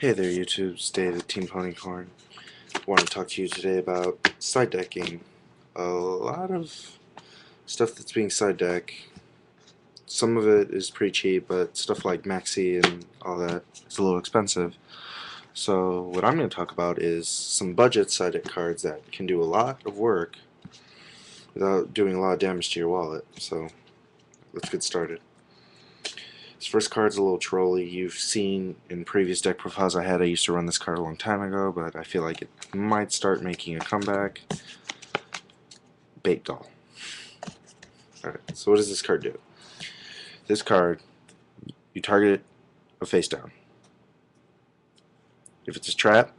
Hey there YouTube, it's David, TeamPonycorn. I want to talk to you today about side decking. A lot of stuff that's being side deck, some of it is pretty cheap, but stuff like Maxi and all that is a little expensive. So what I'm going to talk about is some budget side deck cards that can do a lot of work without doing a lot of damage to your wallet. So let's get started. This first card's a little trolly. You've seen in previous deck profiles I had, I used to run this card a long time ago, but I feel like it might start making a comeback. Bait Doll. Alright, so what does this card do? This card, you target it a face down. If it's a trap,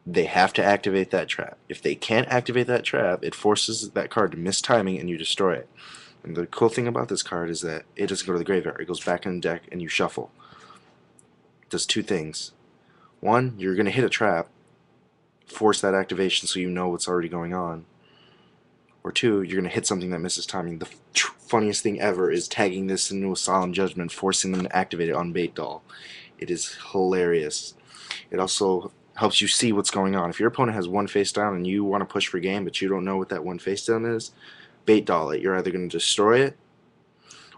they have to activate that trap. If they can't activate that trap, it forces that card to miss timing and you destroy it. And the cool thing about this card is that it doesn't go to the graveyard. It goes back in the deck and you shuffle. It does two things. One, you're going to hit a trap, force that activation so you know what's already going on. Or two, you're going to hit something that misses timing. The funniest thing ever is tagging this into a Solemn Judgment, forcing them to activate it on Bait Doll. It is hilarious. It also helps you see what's going on. If your opponent has one face down and you want to push for game but you don't know what that one face down is, Bait Doll it. You're either going to destroy it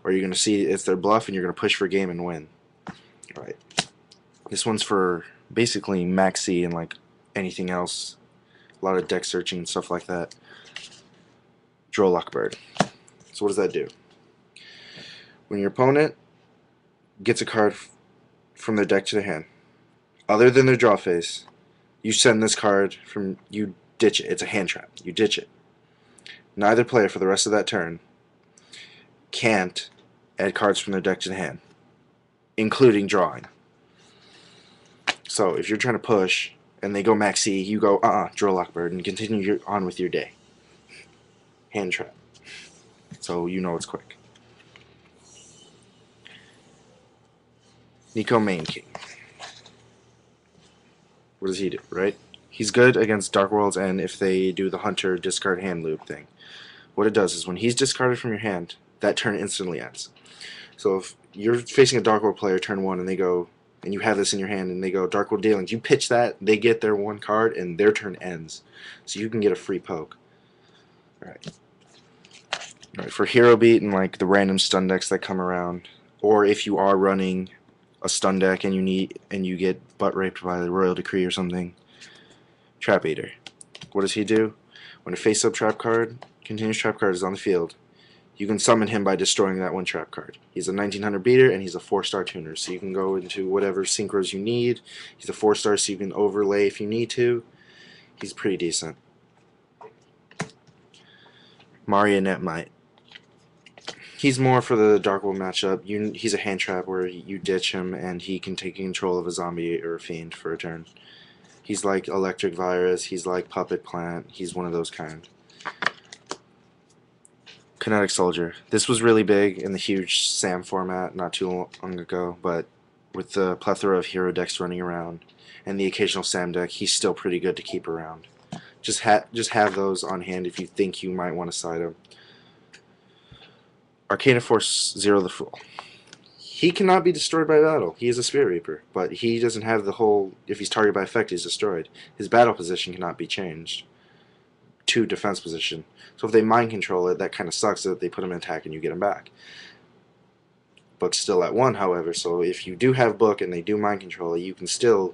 or you're going to see it's their bluff and you're going to push for game and win. Alright. This one's for basically Maxi and like anything else. A lot of deck searching and stuff like that. Draw Luckbird. So what does that do? When your opponent gets a card from their deck to their hand, other than their draw face, you send this card from, you ditch it. It's a hand trap. You ditch it. Neither player for the rest of that turn can't add cards from their deck to the hand, including drawing. So if you're trying to push and they go Maxi, you go draw Lockbird and continue on with your day. Hand trap. So you know it's quick. Nico Main King. What does he do, right? He's good against Dark Worlds and if they do the Hunter discard hand loop thing. What it does is when he's discarded from your hand, that turn instantly ends. So if you're facing a Dark World player turn 1 and they go, and you have this in your hand and they go Dark World Dealings, you pitch that, they get their one card and their turn ends. So you can get a free poke. Alright. Alright, for Hero Beat and like the random stun decks that come around, or if you are running a stun deck and you get butt raped by the Royal Decree or something, Trap Eater. What does he do? When a face-up trap card, continuous trap card is on the field, you can summon him by destroying that one trap card. He's a 1900 beater and he's a 4-star tuner, so you can go into whatever synchros you need. He's a 4-star, so you can overlay if you need to. He's pretty decent. Marionette Might. He's more for the Dark World matchup. He's a hand trap where you ditch him and he can take control of a zombie or a fiend for a turn. He's like Electric Virus, he's like Puppet Plant, he's one of those kind. Kinetic Soldier. This was really big in the huge SAM format not too long ago, but with the plethora of hero decks running around and the occasional SAM deck, he's still pretty good to keep around. Just have those on hand if you think you might want to side him. Arcana Force Zero the Fool. He cannot be destroyed by battle. He is a Spirit Reaper, but he doesn't have the whole, if he's targeted by effect, he's destroyed. His battle position cannot be changed to defense position. So if they mind control it, that kind of sucks that they put him in attack and you get him back. Book's still at 1, however, so if you do have Book and they do mind control it, you can still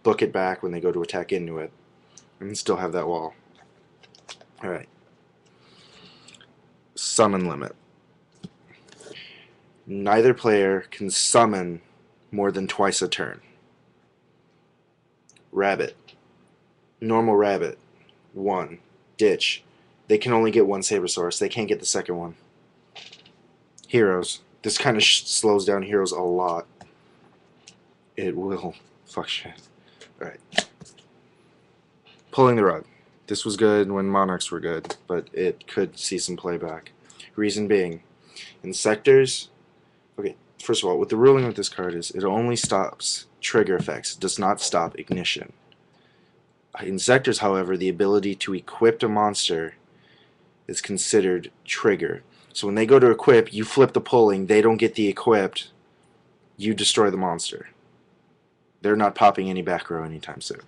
book it back when they go to attack into it and still have that wall. Alright. Summon Limit. Neither player can summon more than twice a turn. Rabbit. Normal Rabbit. 1. Ditch. They can only get 1 Sabersaurus. They can't get the second one. Heroes. This kind of slows down heroes a lot. It will. Fuck shit. Alright. Pulling the Rug. This was good when Monarchs were good, but it could see some playback. Reason being, in sectors, okay, first of all, what the ruling with this card is, it only stops trigger effects, it does not stop ignition. In sectors, however, the ability to equip a monster is considered trigger. So when they go to equip, you flip the pulling, they don't get the equipped, you destroy the monster. they're not popping any back row anytime soon.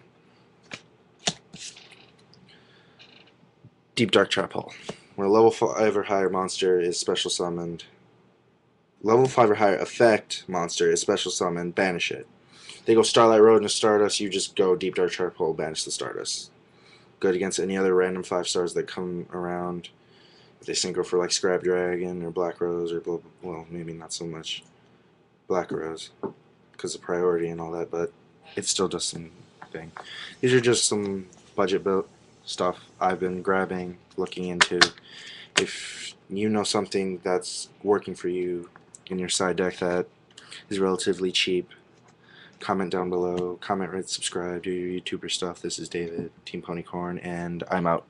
Deep Dark Trap Hole. When a level 5 or higher monster is special summoned, level 5 or higher effect monster is special summoned, banish it. They go Starlight Road into Stardust, you just go Deep Dark Trap Hole, banish the Stardust. Good against any other random 5 stars that come around. If they synchro for like Scrap Dragon or Black Rose or blah, blah, well, maybe not so much Black Rose because of priority and all that, but it still does some thing. These are just some budget built stuff I've been grabbing, looking into. If you know something that's working for you in your side deck that is relatively cheap, comment down below, comment, rate, subscribe, do your YouTuber stuff. This is David, TeamPonycorn, and I'm out.